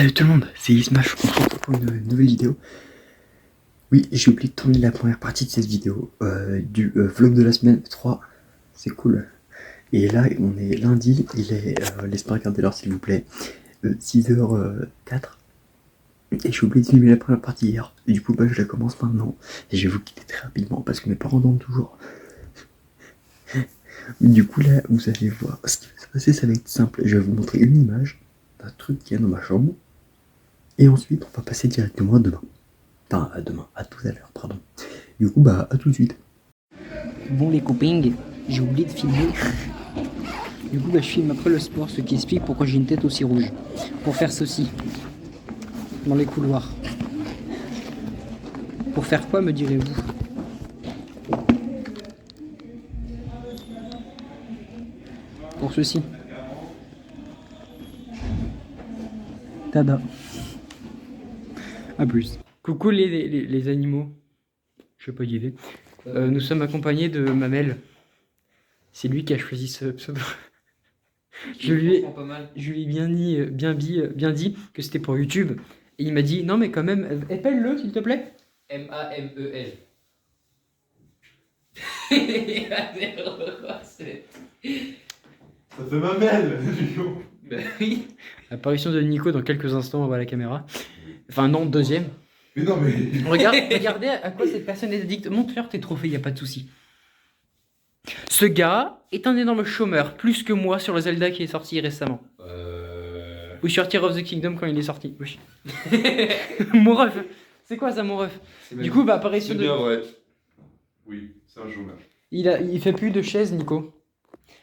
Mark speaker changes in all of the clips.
Speaker 1: Salut tout le monde, c'est Ismash, on se retrouve pour une nouvelle vidéo. Oui, j'ai oublié de tourner la première partie de cette vidéo, du vlog de la semaine 3, c'est cool. Et là, on est lundi, il est, laisse pas regarder l'heure s'il vous plaît, 6h04. Et j'ai oublié de filmer la première partie hier, et du coup bah, je la commence maintenant. Et je vais vous quitter très rapidement, parce que mes parents dorment toujours. Du coup là, vous allez voir, ce qui va se passer, ça va être simple. Je vais vous montrer une image d'un truc qui est dans ma chambre. Et ensuite, on va passer directement à demain. Enfin, à demain, à tout à l'heure, pardon. Du coup, bah, à tout de suite.
Speaker 2: Bon les copings, j'ai oublié de filmer. Du coup, bah, je filme après le sport, ce qui explique pourquoi j'ai une tête aussi rouge. Pour faire ceci, dans les couloirs. Pour faire quoi, me direz-vous? Pour ceci. Tada. A plus. Coucou les animaux. Je sais pas guider. Nous sommes accompagnés de Mamel. C'est lui qui a choisi ce pseudo. Je lui ai bien dit que c'était pour YouTube. Et il m'a dit non mais quand même, épelle-le s'il te plaît.
Speaker 3: M-A-M-E-L.
Speaker 4: Ça fait Mamel, Nico.
Speaker 3: Ben oui.
Speaker 2: Apparition de Nico dans quelques instants, on voit la caméra. Enfin non, deuxième.
Speaker 4: Mais non, mais.
Speaker 2: Regardez à quoi cette personne est addict. Montre-leur tes trophées, y a pas de souci. Ce gars est un énorme chômeur, plus que moi sur le Zelda qui est sorti récemment. Ou sur Tears of the Kingdom quand il est sorti. Oui. Mon ref. C'est quoi ça, mon ref? Du coup, bah apparition
Speaker 4: C'est
Speaker 2: de.
Speaker 4: bien vrai. Oui, c'est un chômeur.
Speaker 2: Il fait plus de chaises, Nico.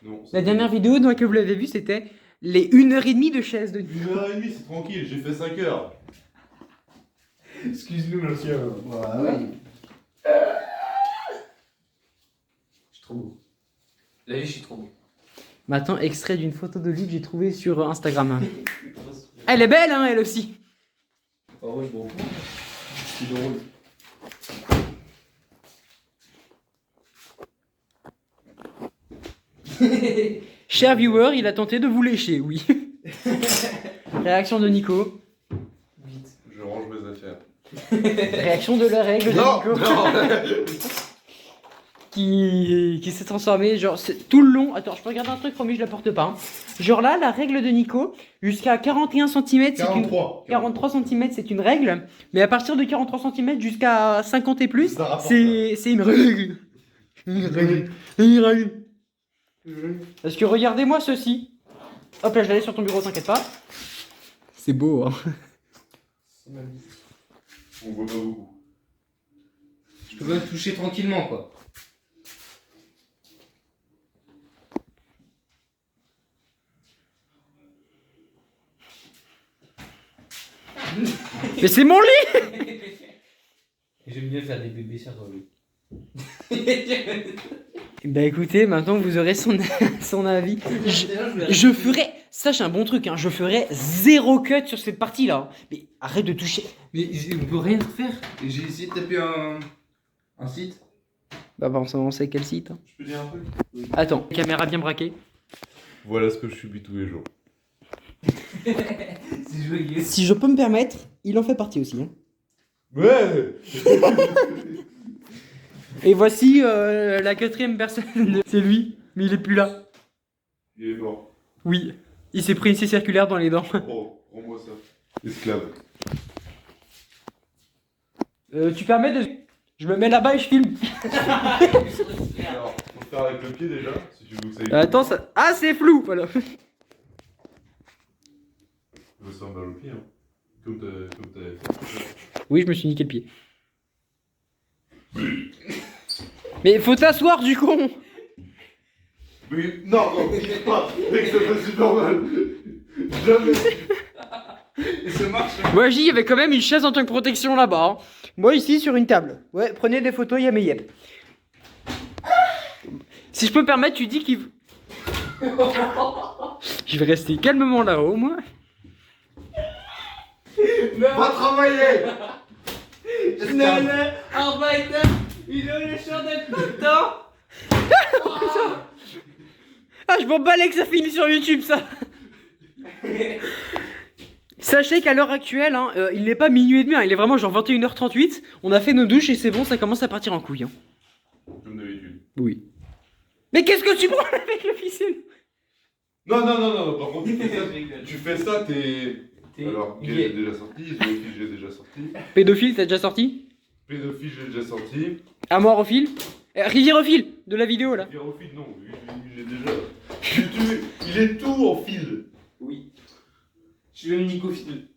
Speaker 4: Non.
Speaker 2: La dernière vidéo dans laquelle vous l'avez vu, c'était les 1h30 de chaises de Nico.
Speaker 4: 1h30, c'est tranquille, j'ai fait 5 heures. Excuse-nous, monsieur.
Speaker 3: Voilà. Je suis trop beau. Là, je suis trop beau.
Speaker 2: Maintenant, extrait d'une photo de lui que j'ai trouvé sur Instagram. Elle est belle, hein, elle aussi.
Speaker 3: Ah ouais, bon. C'est drôle.
Speaker 2: Cher viewer, il a tenté de vous lécher, oui. Réaction de Nico.
Speaker 3: Vite.
Speaker 4: Je range mes affaires.
Speaker 2: Réaction de la règle de Nico.
Speaker 4: Non.
Speaker 2: qui s'est transformé, genre, tout le long. Attends, je peux regarder un truc, promis, je la porte pas. Hein. Genre là, la règle de Nico, jusqu'à 41 cm, c'est
Speaker 4: 43.
Speaker 2: 43 cm, c'est une règle. Mais à partir de 43 cm jusqu'à 50 et plus,
Speaker 4: Ça rapporte,
Speaker 2: c'est une règle. Une règle. Parce que regardez-moi ceci. Hop là, je l'allais sur ton bureau, t'inquiète pas. C'est beau, hein.
Speaker 4: On voit pas beaucoup.
Speaker 3: Je peux pas me toucher tranquillement, quoi.
Speaker 2: Mais c'est mon lit.
Speaker 3: J'aime bien faire des bébés sur lui.
Speaker 2: Bah écoutez, maintenant vous aurez son avis. Je ferai, sache un bon truc, hein, je ferai 0 cut sur cette partie-là. Mais arrête de toucher.
Speaker 3: Mais on peut rien faire. J'ai essayé de taper un site.
Speaker 2: Bah on sait quel site. Hein.
Speaker 4: Je peux dire un truc?
Speaker 2: Attends, caméra bien braquée.
Speaker 4: Voilà ce que je subis tous les jours.
Speaker 3: C'est joyeux.
Speaker 2: Si je peux me permettre, il en fait partie aussi. Hein.
Speaker 4: Ouais.
Speaker 2: Et voici la 4e personne. C'est lui, mais il est plus là.
Speaker 4: Il est mort.
Speaker 2: Oui, il s'est pris une scie circulaire dans les dents.
Speaker 4: Oh, rends-moi ça. Esclave.
Speaker 2: Tu permets de... Je me mets là-bas et je filme.
Speaker 4: Alors, faut faire avec le pied déjà, si tu veux que ça aille.
Speaker 2: Attends, ça... Ah, c'est flou, voilà.
Speaker 4: Ça me mal au pied, hein. Comme t'avais fait.
Speaker 2: Oui, je me suis niqué le pied. Mais faut t'asseoir du con.
Speaker 4: Mais non, non, pas. Mec, ça fait super mal. Jamais.
Speaker 3: Et ça marche.
Speaker 2: Moi, j'y avait quand même une chaise en tant que protection là-bas. Hein. Moi, ici, sur une table. Ouais, prenez des photos, il y a mes yep. Si je peux me permettre, tu dis qu'il... Je vais rester calmement là-haut, moi.
Speaker 4: Va travailler.
Speaker 3: Schnelle Arbeiter, il a le champ de temps.
Speaker 2: Ah, je m'en balais que ça finit sur YouTube, ça. Sachez qu'à l'heure actuelle, hein, il n'est pas minuit et demi, hein, il est vraiment genre 21h38. On a fait nos douches et c'est bon, ça commence à partir en couille. Hein.
Speaker 4: Comme d'habitude.
Speaker 2: Oui. Mais qu'est-ce que tu prends avec le ficelle?
Speaker 4: Non, par contre, tu fais ça, t'es. Alors,
Speaker 2: il
Speaker 4: j'ai
Speaker 2: est-
Speaker 4: déjà sorti, zoophile, j'ai déjà sorti.
Speaker 2: Pédophile, t'as déjà sorti?
Speaker 4: Pédophile, j'ai déjà sorti.
Speaker 2: Amoirophile? Riviérophile de la vidéo là.
Speaker 4: Pyrophile, non, j'ai déjà. Il est tout en fil.
Speaker 3: Oui. Je suis le Nicophile.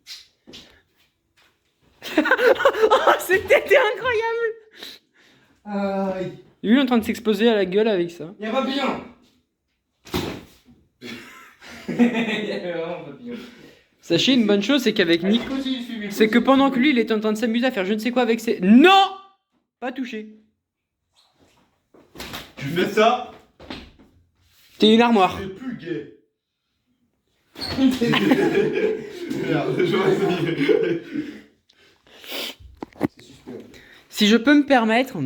Speaker 2: Oh, c'était incroyable!
Speaker 3: Aïe.
Speaker 2: Lui, il est en train de s'exploser à la gueule avec ça.
Speaker 3: Y'a papillon. Y'a vraiment papillon.
Speaker 2: Sachez une bonne chose, c'est qu'avec Nick,
Speaker 3: Continue de fumer.
Speaker 2: c'est que pendant que lui, il est en train de s'amuser à faire je ne sais quoi avec ses. Non! Pas touché.
Speaker 4: Tu fais ça,
Speaker 2: T'es une armoire.
Speaker 4: c'est plus gay. Merde, j'aurais essayé.
Speaker 3: C'est super.
Speaker 2: Si je peux me permettre.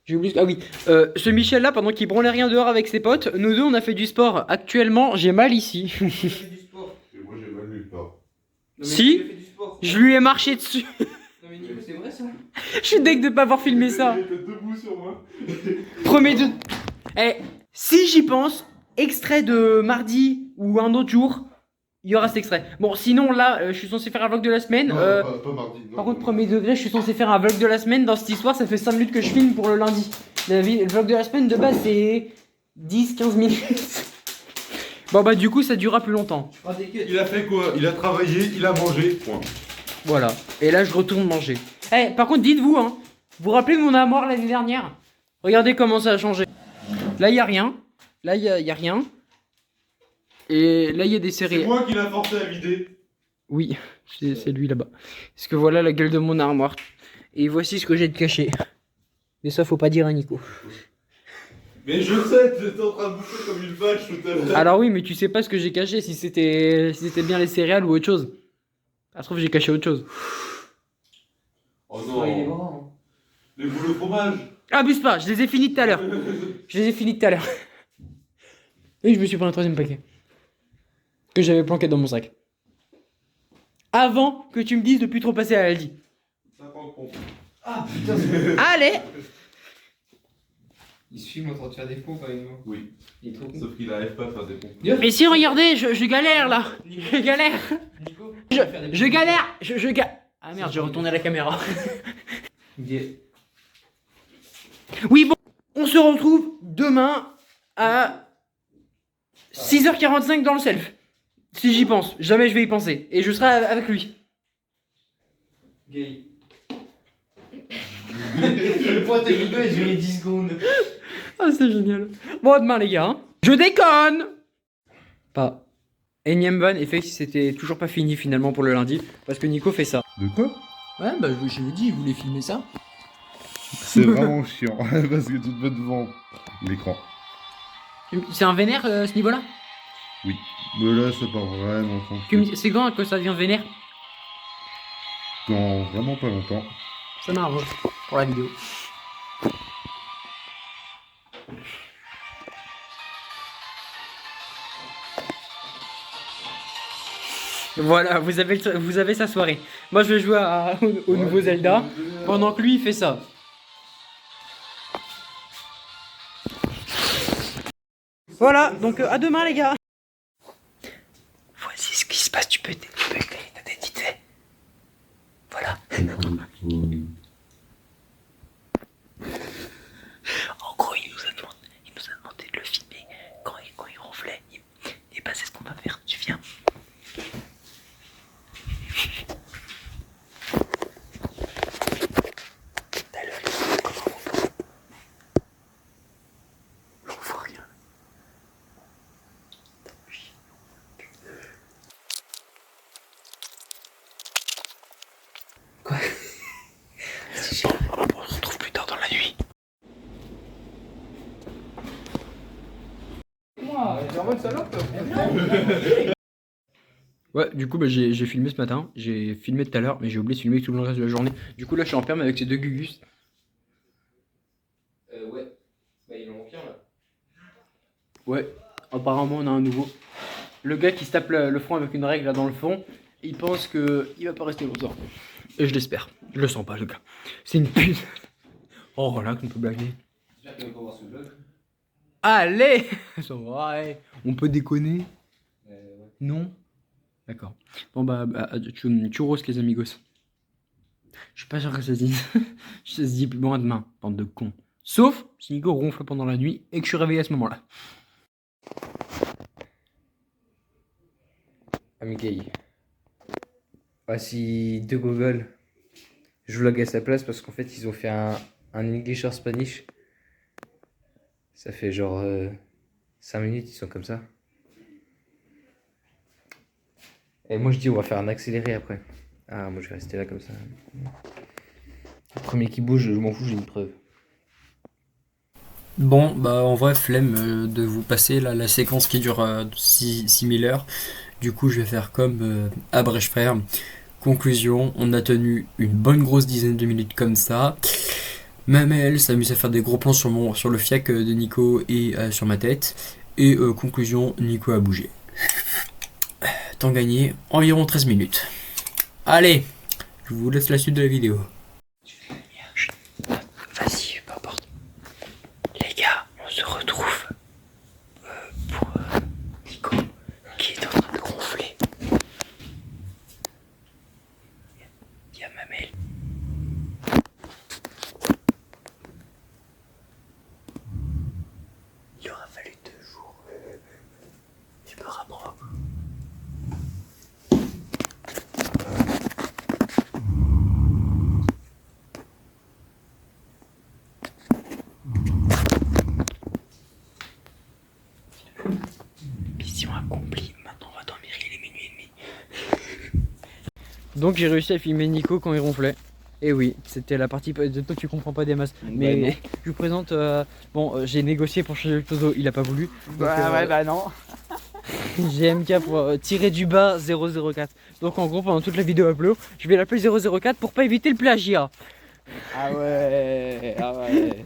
Speaker 2: J'ai oublié. Ah oui. Ce Michel là, pendant qu'il branlait rien dehors avec ses potes, nous deux on a fait du sport. Actuellement, j'ai mal ici.
Speaker 3: Tu fais du sport.
Speaker 4: Et moi j'ai mal nulle part.
Speaker 3: Non, mais
Speaker 2: Si.
Speaker 3: tu fais du sport.
Speaker 2: Je lui ai marché dessus.
Speaker 3: Non mais Nico, c'est vrai ça.
Speaker 2: Je suis deg de pas avoir filmé ça.
Speaker 4: Il était debout sur moi.
Speaker 2: Premier de. Eh, si j'y pense, extrait de mardi ou un autre jour, il y aura cet extrait. Bon, sinon là, je suis censé faire un vlog de la semaine.
Speaker 4: Non, pas mardi. Non,
Speaker 2: Par contre, premier degré, je suis censé faire un vlog de la semaine. Dans cette histoire, ça fait 5 minutes que je filme pour le lundi. Le vlog de la semaine de base, c'est 10-15 minutes. Bon, bah, du coup, ça durera plus longtemps.
Speaker 3: Je prends des queues.
Speaker 4: Il a fait quoi? Il a travaillé, il a mangé. Point.
Speaker 2: Voilà. Et là, je retourne manger. Eh, par contre, dites-vous, hein, vous vous rappelez de mon armoire l'année dernière? Regardez comment ça a changé. Là, il n'y a rien. Là, il y a rien. Et là, il y a des
Speaker 4: C'est
Speaker 2: séries.
Speaker 4: moi qui l'a forcé à vider.
Speaker 2: Oui, c'est lui là-bas. Parce que voilà la gueule de mon armoire. Et voici ce que j'ai de caché. Mais ça, faut pas dire à Nico.
Speaker 4: Mais je sais, tu étais en train de bouffer comme une vache tout à l'heure.
Speaker 2: Alors oui, mais tu sais pas ce que j'ai caché, si c'était bien les céréales ou autre chose. Ça se trouve, j'ai caché autre chose.
Speaker 4: Oh
Speaker 3: Ouais, il est
Speaker 4: non.
Speaker 3: grand.
Speaker 4: Les boules au fromage.
Speaker 2: Abuse pas, je les ai finis tout à l'heure. Je les ai finis tout à l'heure. Et je me suis pris un troisième paquet. Que j'avais planqué dans mon sac. Avant que tu me dises de plus trop passer à Aldi.
Speaker 4: 50 pompes.
Speaker 3: Ah putain, c'est...
Speaker 2: Allez!
Speaker 3: Il se filme en train de faire des pompes avec moi.
Speaker 4: Oui.
Speaker 3: Il est trop con.
Speaker 4: Sauf qu'il arrive pas à faire des pompes.
Speaker 2: Mais si, regardez, je galère là. Je galère.
Speaker 3: Nico,
Speaker 2: Je galère. Je galère. Ah merde, j'ai retourné la caméra. Oui, bon, on se retrouve demain à 6h45 dans le self. Si j'y pense, jamais je vais y penser. Et je serai avec lui.
Speaker 3: Gay. Le point t'es vidéo et j'ai mis 10 secondes.
Speaker 2: Ah, c'est génial. Bon, à demain, les gars. Hein. Je déconne. Pas. Énième van, et fait, c'était toujours pas fini finalement pour le lundi. Parce que Nico fait ça.
Speaker 4: De quoi?
Speaker 2: Ouais, bah, je l'ai dit, il voulait filmer ça.
Speaker 4: C'est vraiment chiant parce que tu te mets devant l'écran.
Speaker 2: C'est un vénère ce niveau-là?
Speaker 4: Oui. Mais là, ça part vraiment tranquille.
Speaker 2: C'est quand que ça devient vénère?
Speaker 4: Dans vraiment pas longtemps.
Speaker 2: Ça m'arrange pour la vidéo. Voilà, vous avez sa soirée. Moi, je vais jouer au nouveau Zelda, pendant que lui, il fait ça. Voilà, donc à demain, les gars. Voici ce qui se passe, tu peux éteindre ta tête vite fait. Voilà. En gros, il nous a demandé de le filmer quand il ronflait. Et bah, c'est ce qu'on va faire. Tu viens. T'as l'œil comment on voit rien. Quoi? On se retrouve plus tard dans la nuit. Ouais, du coup, bah, j'ai filmé ce matin, j'ai filmé tout à l'heure, mais j'ai oublié de filmer tout le reste de la journée. Du coup, là, je suis en perme avec ces deux gugus.
Speaker 3: Ouais. Bah, il en manque un là.
Speaker 2: Ouais, apparemment, on a un nouveau. Le gars qui se tape le front avec une règle là dans le fond, Il pense qu'il va pas rester longtemps. Et je l'espère. Je le sens pas, le gars. C'est une pute. Oh, relax, on peut blaguer. Allez. Ça va, ouais. On peut déconner. Non. D'accord. Bon bah, churros les amigos. Je suis pas sûr que ça se dise. Ça se dit plus loin demain, bande de cons. Sauf si Nico ronfle pendant la nuit et que je suis réveillé à ce moment-là. Amigay. Voici de Google. Je vlog à sa place parce qu'en fait ils ont fait un English or Spanish. Ça fait genre 5 minutes, ils sont comme ça. Et moi je dis on va faire un accéléré après. Ah moi je vais rester là comme ça. Le premier qui bouge, je m'en fous, j'ai une preuve. Bon bah en vrai flemme de vous passer là, la séquence qui dure 6000 heures. Du coup je vais faire comme Abrèche Frère. Conclusion, on a tenu une bonne grosse dizaine de minutes comme ça. Mamel s'amuse à faire des gros plans sur le fiac de Nico et sur ma tête. Et conclusion, Nico a bougé. Temps gagné, environ 13 minutes. Allez, je vous laisse la suite de la vidéo. Vas-y, peu importe. Les gars, on se retrouve pour Nico qui est en train de gonfler. Il y a Mamel. Il aura fallu 2 jours. Tu me rapprends. Mission accomplie. Maintenant on va dormir, il est minuit et demi. Donc j'ai réussi à filmer Nico quand il ronflait. Et oui, c'était la partie de toi tu comprends pas des masses. Mais je vous présente, j'ai négocié pour changer le pseudo, il a pas voulu. Donc,
Speaker 3: bah non.
Speaker 2: GMK pour tirer du bas 004. Donc en gros pendant toute la vidéo upload, je vais l'appeler 004 pour pas éviter le plagiat.
Speaker 3: Ah ouais,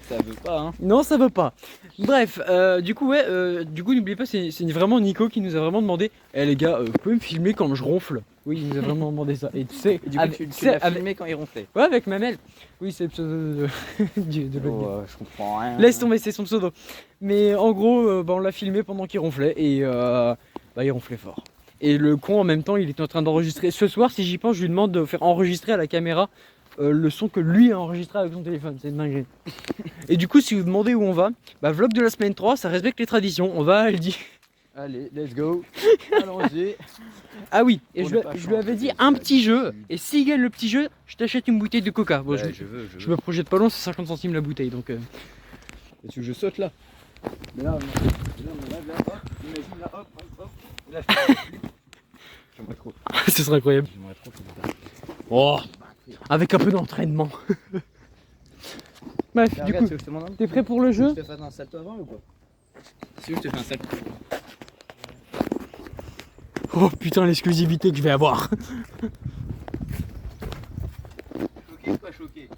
Speaker 3: ça veut pas hein.
Speaker 2: Non, ça veut pas. Bref, du coup n'oubliez pas, c'est vraiment Nico qui nous a vraiment demandé. Eh les gars, vous pouvez me filmer quand je ronfle? Oui, il nous a vraiment demandé ça. Et tu sais,
Speaker 3: Et du coup, tu l'as filmé quand il ronflait.
Speaker 2: Ouais, avec Mamel. Oui, c'est le pseudo de l'autre gars.
Speaker 3: Je comprends rien.
Speaker 2: Laisse tomber, c'est son pseudo. Mais en gros, on l'a filmé pendant qu'il ronflait et il ronflait fort. Et le con en même temps, il était en train d'enregistrer. Ce soir, si j'y pense, je lui demande de faire enregistrer à la caméra le son que lui a enregistré avec son téléphone. C'est dingue. Et du coup, si vous demandez où on va, vlog de la semaine 3, ça respecte les traditions. On va à Aldi.
Speaker 3: Allez, let's go. Allons-y.
Speaker 2: Ah oui, et je lui avais dit un petit jeu. Et s'il gagne le petit jeu, je t'achète une bouteille de coca. Bon,
Speaker 3: Ouais,
Speaker 2: je me projette pas loin, c'est 50 centimes la bouteille. Donc,
Speaker 3: Et tu veux que je saute là? Mais là, hop, imagine là, hop. Là, j'aimerais trop.
Speaker 2: ce serait incroyable.
Speaker 3: J'aimerais trop faire ça.
Speaker 2: Oh, avec un peu d'entraînement. Bref, du coup, t'es prêt pour le jeu?
Speaker 3: Je te fais un salto avant ou quoi? Si je te fais un salto.
Speaker 2: Oh putain, l'exclusivité que je vais avoir.
Speaker 3: Choqué quoi, choqué?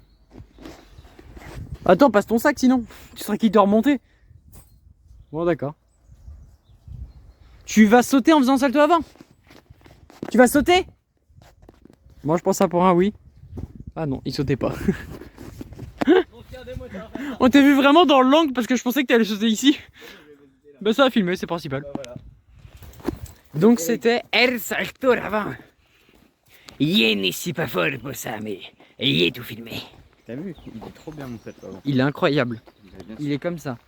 Speaker 2: Attends, passe ton sac sinon. Tu seras qui de remonter. Bon, d'accord. Tu vas sauter en faisant un salto avant? Tu vas sauter? Moi, je pense ça pour un oui. Ah non, il sautait pas. On t'a vu vraiment dans l'angle parce que je pensais que t'allais sauter ici. Bah ça a filmé, c'est principal. Donc c'était El Salto avant. Il n'est si pas fort pour ça, mais il est tout filmé.
Speaker 3: T'as vu? Il est trop bien mon salto avant.
Speaker 2: Il est incroyable. Il est comme ça.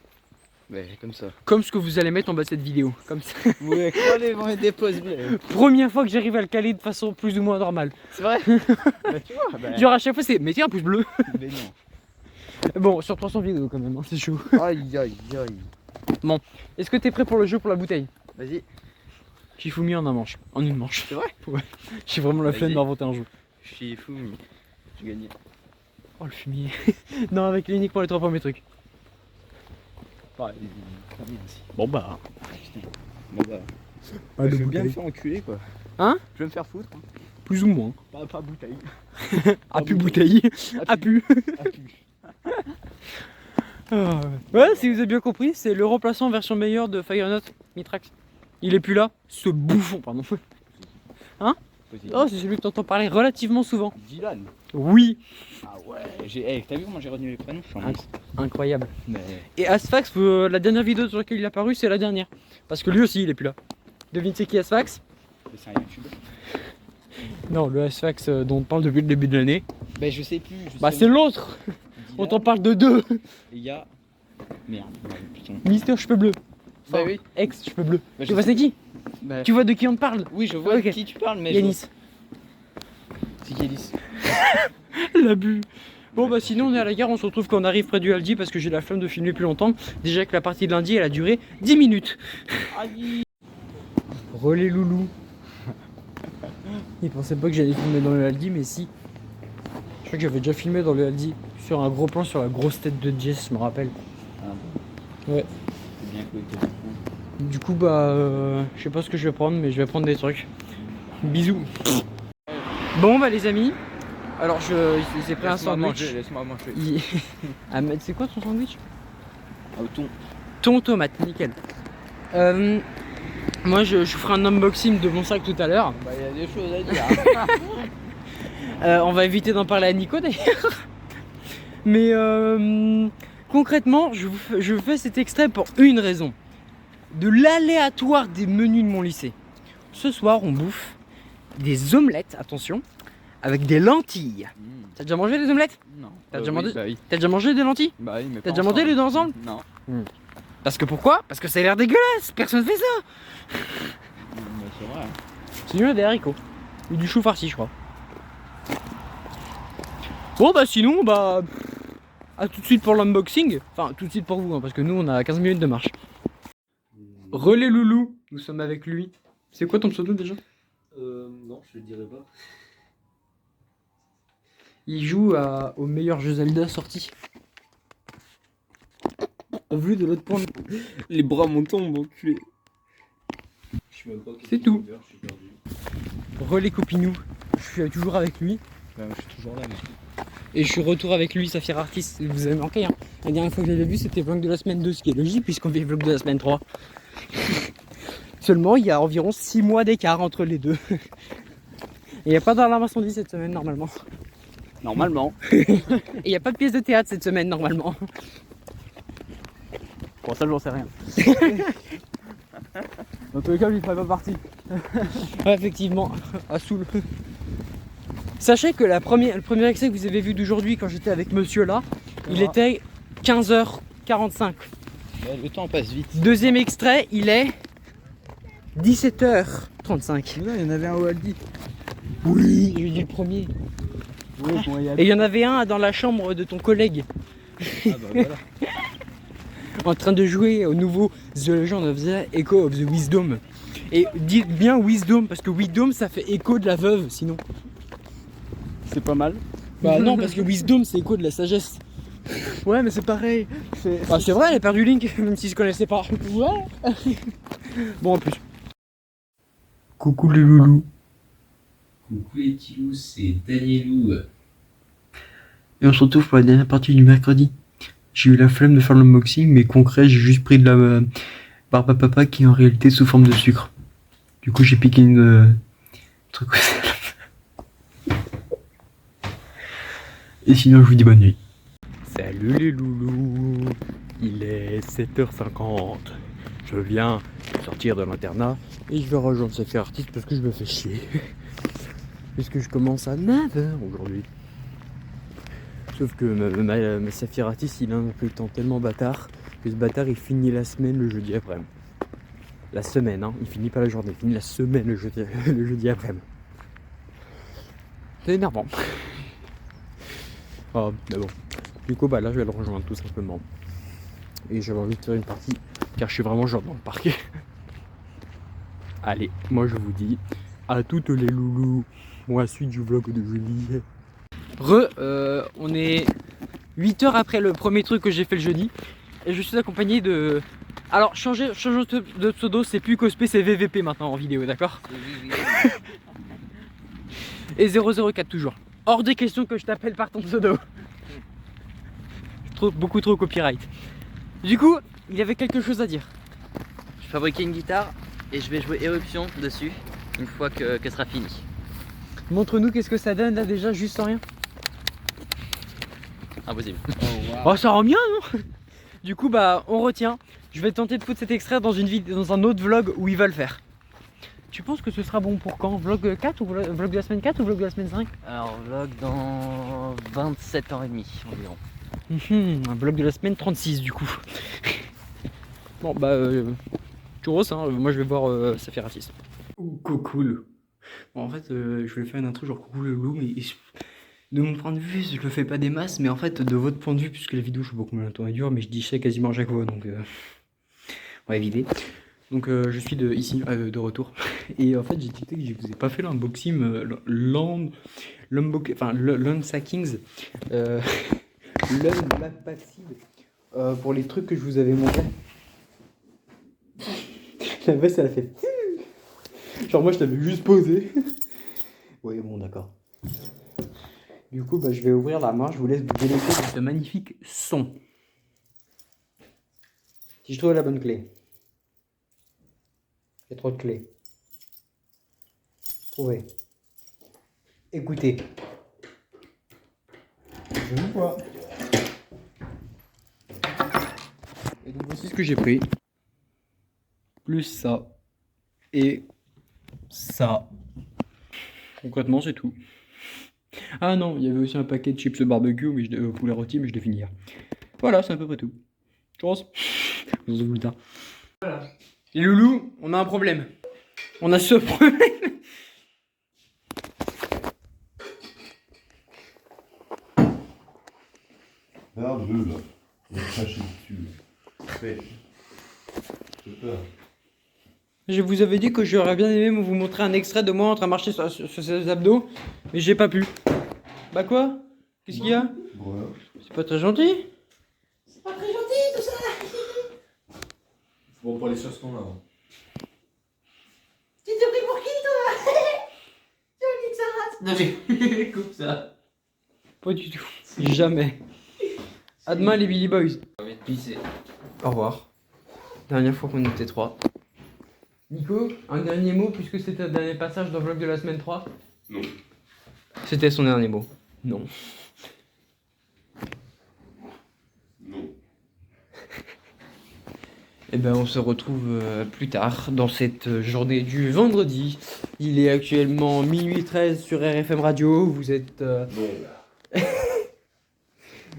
Speaker 3: Ouais, comme ça.
Speaker 2: Comme ce que vous allez mettre en bas de cette vidéo. Comme ça.
Speaker 3: Ouais, allez, on met des pauses bleues.
Speaker 2: Première fois que j'arrive à le caler de façon plus ou moins normale.
Speaker 3: C'est vrai? Bah tu vois,
Speaker 2: Genre à chaque fois c'est mettez un pouce bleu.
Speaker 3: Mais non.
Speaker 2: Bon, sur 300 vidéos quand même, hein, c'est chaud.
Speaker 3: Aïe aïe aïe.
Speaker 2: Est-ce que t'es prêt pour le jeu pour la bouteille?
Speaker 3: Vas-y.
Speaker 2: Shifumi en un manche. En une manche.
Speaker 3: C'est vrai?
Speaker 2: Ouais. J'ai vraiment la flemme
Speaker 3: Vas-y.
Speaker 2: d'inventer un jeu.
Speaker 3: Shifumi. Tu gagnais.
Speaker 2: Oh le fumier. Non, avec l'unique pour les 3 premiers trucs.
Speaker 3: Pareil,
Speaker 2: Bon bah.
Speaker 3: bon bah.
Speaker 2: Pas de
Speaker 3: Je veux bien me
Speaker 2: bouteille.
Speaker 3: faire enculer quoi.
Speaker 2: Hein?
Speaker 3: Je vais me faire foutre. Hein.
Speaker 2: Plus ou moins.
Speaker 3: Pas bouteille.
Speaker 2: A pu bouteille. A pu. Ah, ouais, si vous avez bien compris, c'est le remplaçant version meilleure de Fire Note Mitrax. Il est plus là, ce bouffon, pardon. Hein?
Speaker 3: Poséidon.
Speaker 2: Oh, c'est celui que t'entends parler relativement souvent.
Speaker 3: Dylan.
Speaker 2: Oui.
Speaker 3: Ah ouais. T'as vu comment j'ai retenu les prénoms? Je suis un monstre.
Speaker 2: Incroyable.
Speaker 3: Mais...
Speaker 2: Et Asfax, la dernière vidéo sur laquelle il est apparu, c'est la dernière. Parce que lui aussi, il est plus là. Devine c'est qui Asfax?
Speaker 3: c'est un youtubeur.
Speaker 2: Non, le Asfax dont on parle depuis le début de l'année.
Speaker 3: Bah je sais plus.
Speaker 2: Bah c'est l'autre. On t'en parle de deux.
Speaker 3: Il y a... Merde. Putain.
Speaker 2: Mister Cheveux Bleus.
Speaker 3: Bah oui.
Speaker 2: Ex Cheveux Bleus.
Speaker 3: Bah,
Speaker 2: Tu vois c'est qui?
Speaker 3: Bah...
Speaker 2: Tu vois de qui on te parle?
Speaker 3: Oui, je vois
Speaker 2: Ok.
Speaker 3: de qui tu parles, mais...
Speaker 2: Yanis.
Speaker 3: C'est qui Yanis?
Speaker 2: L'abus. Bon bah sinon on est à la gare, on se retrouve quand on arrive près du Aldi parce que j'ai la flemme de filmer plus longtemps. Déjà que la partie de lundi elle a duré 10 minutes. Relais loulou. Il pensait pas que j'allais filmer dans le Aldi mais si. Je crois que j'avais déjà filmé dans le Aldi sur un gros plan sur la grosse tête de Jess, je me rappelle.
Speaker 3: Ah,
Speaker 2: Ouais.
Speaker 3: c'est bien que
Speaker 2: Du coup bah je sais pas ce que je vais prendre mais je vais prendre des trucs. Bisous. Bon bah les amis. Alors il s'est pris un sandwich.
Speaker 3: Laisse-moi manger.
Speaker 2: Ah mais c'est quoi ton sandwich?
Speaker 3: Ah, thon.
Speaker 2: Thon tomate, nickel. Moi je ferai un unboxing de mon sac tout à l'heure.
Speaker 3: Bah il y a des choses à dire.
Speaker 2: On va éviter d'en parler à Nico d'ailleurs. Mais concrètement, je vous fais cet extrait pour une raison. De l'aléatoire des menus de mon lycée. Ce soir on bouffe des omelettes, attention, avec des lentilles. T'as déjà mangé des omelettes?
Speaker 3: Non.
Speaker 2: T'as déjà mangé?
Speaker 3: Bah oui.
Speaker 2: T'as déjà mangé des lentilles?
Speaker 3: Bah oui, mais
Speaker 2: T'as déjà mangé les deux ensemble?
Speaker 3: Non.
Speaker 2: Parce que pourquoi? Parce que ça a l'air dégueulasse, personne fait ça.
Speaker 3: Mais c'est vrai.
Speaker 2: Sinon il y a des haricots. Ou du chou farci je crois. Bon bah sinon bah... à tout de suite pour l'unboxing. Enfin tout de suite pour vous hein, parce que nous on a 15 minutes de marche. Relais loulou, nous sommes avec lui. C'est quoi ton pseudo déjà?
Speaker 1: Non, je le dirai pas.
Speaker 2: Il joue au meilleur jeu Zelda sorti. Vu de l'autre point.
Speaker 3: Les bras m'en tombent, enculé.
Speaker 2: C'est tout. Relais copinou. Je suis toujours avec lui.
Speaker 3: Bah, je suis toujours là, mais...
Speaker 2: Et je suis retour avec lui, Saphir Artist. Vous avez manqué hein. La dernière fois que je l'avais vu c'était vlog de la semaine 2, ce qui est logique puisqu'on fait vlog de la semaine 3. Seulement il y a environ 6 mois d'écart entre les deux. Et il n'y a pas d'alarme incendie cette semaine normalement.
Speaker 3: Normalement.
Speaker 2: Et il n'y a pas de pièce de théâtre cette semaine normalement.
Speaker 3: Bon, ça, j'en sais rien.
Speaker 2: Dans tous les cas, lui, il ferait pas partie. Ouais, effectivement, à Soul. Sachez que le premier extrait que vous avez vu d'aujourd'hui, quand j'étais avec monsieur là, il était 15h45.
Speaker 3: Ouais, le temps passe vite.
Speaker 2: Deuxième extrait, il est 17h35.
Speaker 3: Là, il y en avait un au Aldi.
Speaker 2: Oui, j'ai dit le premier.
Speaker 3: Oui, bon, il y a...
Speaker 2: Et il y en avait un dans la chambre de ton collègue,
Speaker 3: Ah bah voilà.
Speaker 2: en train de jouer au nouveau The Legend of the Echo of the Wisdom. Et dites bien Wisdom, parce que Wisdom ça fait écho de la veuve sinon.
Speaker 3: C'est pas mal.
Speaker 2: Bah non, parce que Wisdom c'est écho de la sagesse.
Speaker 3: Ouais, mais c'est pareil.
Speaker 2: Bah c'est vrai, elle a perdu Link, même si je connaissais pas. Ouais. Bon en plus.
Speaker 1: Coucou les loulous.
Speaker 5: Coucou les petits loups, c'est Danielou.
Speaker 1: Et on se retrouve pour la dernière partie du mercredi. J'ai eu la flemme de faire l'unboxing, mais concret, j'ai juste pris de la barbe à papa qui est en réalité sous forme de sucre. Du coup, j'ai piqué une truc. Et sinon, je vous dis bonne nuit.
Speaker 2: Salut les loulous, il est 7h50. Je viens de sortir de l'internat et je vais rejoindre Saphir Artist parce que je me fais chier. Puisque je commence à 9h aujourd'hui. Sauf que ma Saphir Artist il a un peu le temps tellement bâtard que ce bâtard il finit la semaine le jeudi après-midi. La semaine, hein, il finit pas la journée, il finit la semaine le jeudi après-midi. C'est énervant. Oh, mais bon. Du coup, bah là, je vais le rejoindre tout simplement. Et j'avais envie de faire une partie, car je suis vraiment genre dans le parquet. Allez, moi je vous dis à toutes les loulous. Moi, suite du vlog de juillet. On est 8 heures après le premier truc que j'ai fait le jeudi. Et je suis accompagné de... Alors, changer de pseudo, c'est plus Cosplay, c'est VVP maintenant en vidéo, d'accord? Et 004 toujours. Hors des questions que je t'appelle par ton pseudo. Beaucoup trop copyright. Du coup, il y avait quelque chose à dire.
Speaker 6: Je fabriquais une guitare et je vais jouer Éruption dessus une fois qu'elle sera finie.
Speaker 2: Montre-nous qu'est-ce que ça donne là déjà, juste sans rien.
Speaker 5: Impossible.
Speaker 2: Oh, ça rend bien, non? Du coup, bah, on retient. Je vais tenter de foutre cet extrait dans dans un autre vlog où il va le faire. Tu penses que ce sera bon pour quand? Vlog 4 ou vlog de la semaine 4 ou vlog de la semaine 5?
Speaker 5: Alors, vlog dans 27 ans et demi environ.
Speaker 2: Un vlog de la semaine 36 du coup. Bon bah churros, hein, moi je vais voir Safiratis. Ou cool. Bon en fait je vais faire une intro genre coucou le loup, mais de mon point de vue je le fais pas des masses, mais en fait de votre point de vue, puisque la vidéo je sais pas combien de temps elle dure, mais je dis ça quasiment à chaque fois, donc on va éviter. Donc je suis ici de retour, et en fait j'ai tilté que je vous ai pas fait l'unboxing, l'unsackings, l'unpacking pour les trucs que je vous avais montré. La veste elle a fait genre moi je l'avais juste posé. Oui bon d'accord. Du coup bah, je vais ouvrir la main, je vous laisse vous délecter de ce magnifique son. Si je trouve la bonne clé. Il y a trop de clés. Trouvez. Écoutez. Je vous vois. Et donc voici ce que j'ai pris. Plus ça. Et ça. Concrètement c'est tout. Ah non, il y avait aussi un paquet de chips barbecue, mais poulet rôti, mais je l'ai fini hier. Voilà, c'est à peu près tout. Chance. Voilà. Les loulous, on a un problème. On a ce problème.
Speaker 4: Regarde-le là. Il est craché dessus. Fais. J'ai peur.
Speaker 2: Je vous avais dit que j'aurais bien aimé vous montrer un extrait de moi en train de marcher sur ses abdos, mais j'ai pas pu. Bah quoi? Qu'est-ce qu'il y a?
Speaker 4: Voilà.
Speaker 2: C'est pas très gentil?
Speaker 6: C'est pas très gentil tout ça.
Speaker 4: Faut pas aller sur ce ton là.
Speaker 6: Tu t'es pris pour qui toi? Tu me dis que ça rate.
Speaker 5: Non mais coupe ça.
Speaker 2: Pas du tout. Jamais. À demain les Billy Boys.
Speaker 5: J'ai envie de pisser.
Speaker 2: Au revoir. Dernière fois qu'on était trois. Nico, un dernier mot puisque c'était le dernier passage dans le vlog de la semaine 3?
Speaker 4: Non.
Speaker 2: C'était son dernier mot. Non.
Speaker 4: Non.
Speaker 2: Et ben on se retrouve plus tard dans cette journée du vendredi. Il est actuellement minuit 13 sur RFM Radio. Vous êtes...
Speaker 4: Non.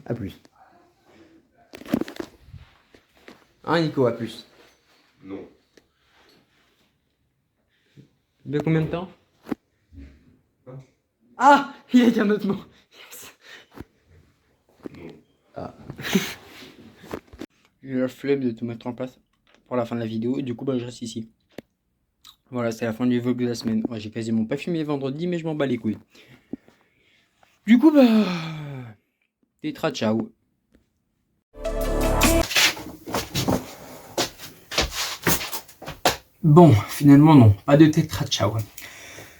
Speaker 2: A plus. Hein Nico, à plus.
Speaker 4: Non.
Speaker 2: De combien de temps? Ah, il a dit un autre mot. Yes.
Speaker 4: Non.
Speaker 2: Ah. J'ai la flemme de tout mettre en place pour la fin de la vidéo et du coup bah je reste ici. Voilà, c'est la fin du vlog de la semaine. Ouais, j'ai quasiment pas filmé vendredi, mais je m'en bats les couilles. Du coup bah Tétra ciao. Bon, finalement non, pas de Tétra ciao.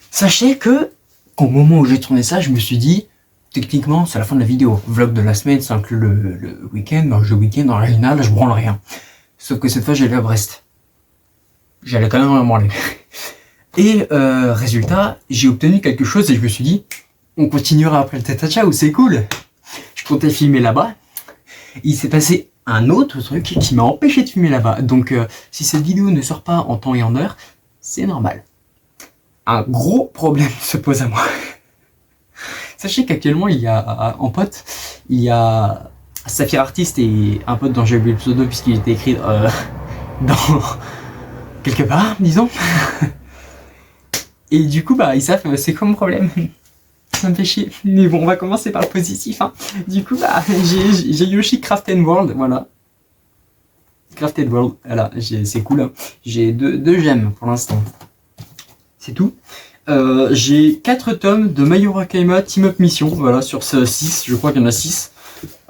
Speaker 2: Sachez que au moment où j'ai tourné ça, je me suis dit, techniquement, c'est la fin de la vidéo. Vlog de la semaine, ça inclut le week-end. Ben, le week-end, en général, je branle rien. Sauf que cette fois, j'allais à Brest. J'allais quand même branler. Et résultat, j'ai obtenu quelque chose et je me suis dit, on continuera après le Tétra ciao, c'est cool. Je comptais filmer là-bas. Il s'est passé un autre truc qui m'a empêché de filmer là-bas. Donc, si cette vidéo ne sort pas en temps et en heure, c'est normal. Un gros problème se pose à moi. Sachez qu'actuellement, il y a en pote, il y a Saphir Artist et un pote dont j'ai oublié le pseudo puisqu'il était écrit dans quelque part, disons. Et du coup, bah, ils savent c'est quoi mon problème. Ça me fait chier. Mais bon, on va commencer par le positif. Hein. Du coup, bah, j'ai Yoshi Crafted World, voilà. Crafted World, voilà, c'est cool. Hein. J'ai deux gemmes pour l'instant. C'est tout. J'ai 4 tomes de My Hero Academia Team Up Mission, voilà, sur ce 6, je crois qu'il y en a 6.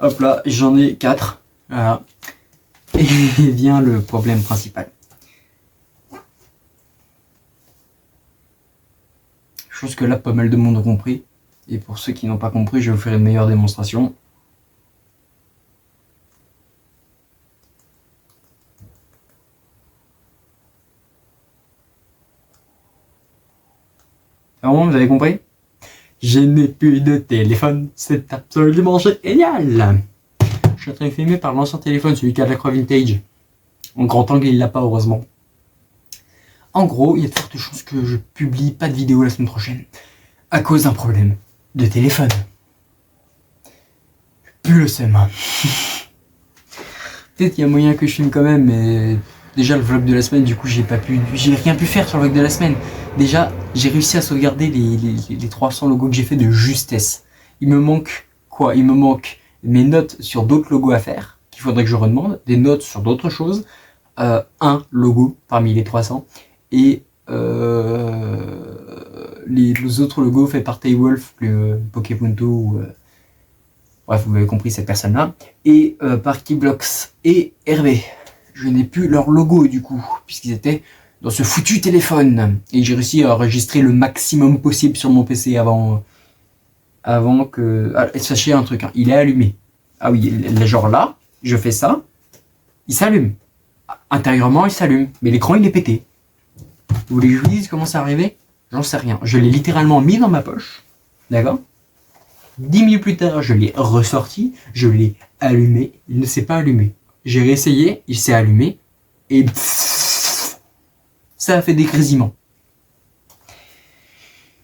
Speaker 2: Hop là, j'en ai 4. Voilà. Et vient le problème principal. Chose que là, pas mal de monde a compris. Et pour ceux qui n'ont pas compris, je vais vous faire une meilleure démonstration. Vraiment, vous avez compris?
Speaker 1: Je n'ai plus de téléphone, c'est absolument génial. Je suis en train de filmer par l'ancien téléphone, celui qui a la croix vintage. En grand angle, il l'a pas, heureusement. En gros, il y a de fortes chances que je publie pas de vidéo la semaine prochaine. À cause d'un problème de téléphone. Plus le seum. Peut-être qu'il y a moyen que je filme quand même, mais déjà le vlog de la semaine, du coup j'ai rien pu faire sur le vlog de la semaine. Déjà, j'ai réussi à sauvegarder les 300 logos que j'ai fait de justesse. Il me manque quoi? Il me manque mes notes sur d'autres logos à faire, qu'il faudrait que je redemande, des notes sur d'autres choses, un logo parmi les 300, et les autres logos faits par Taywolf, le Poképunto, ou bref, vous avez compris cette personne-là, et par Keyblocks et Hervé. Je n'ai plus leur logo du coup, puisqu'ils étaient dans ce foutu téléphone. Et j'ai réussi à enregistrer le maximum possible sur mon PC avant que... Ah, sachez un truc, hein, il est allumé. Ah oui, genre là, je fais ça, il s'allume. Intérieurement, il s'allume, mais l'écran il est pété. Vous voulez que je vous dise comment c'est arrivé? J'en sais rien. Je l'ai littéralement mis dans ma poche, d'accord? 10 minutes plus tard, je l'ai ressorti, je l'ai allumé, il ne s'est pas allumé. J'ai réessayé, il s'est allumé, et ça a fait des grésillements.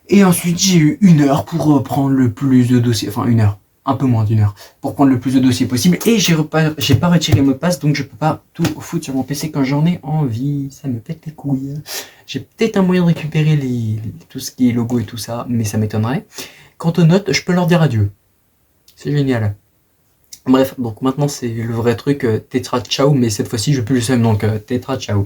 Speaker 1: Et ensuite, j'ai eu 1 heure pour prendre le plus de dossiers, enfin 1 heure, un peu moins d'1 heure, pour prendre le plus de dossiers possible, et j'ai pas retiré mot de passe, donc je peux pas tout foutre sur mon PC quand j'en ai envie, ça me pète les couilles. J'ai peut-être un moyen de récupérer tout ce qui est logo et tout ça, mais ça m'étonnerait. Quant aux notes, je peux leur dire adieu. C'est génial. Bref, donc maintenant c'est le vrai truc, Tetra Ciao, mais cette fois-ci je peux plus le seum, donc Tetra Ciao.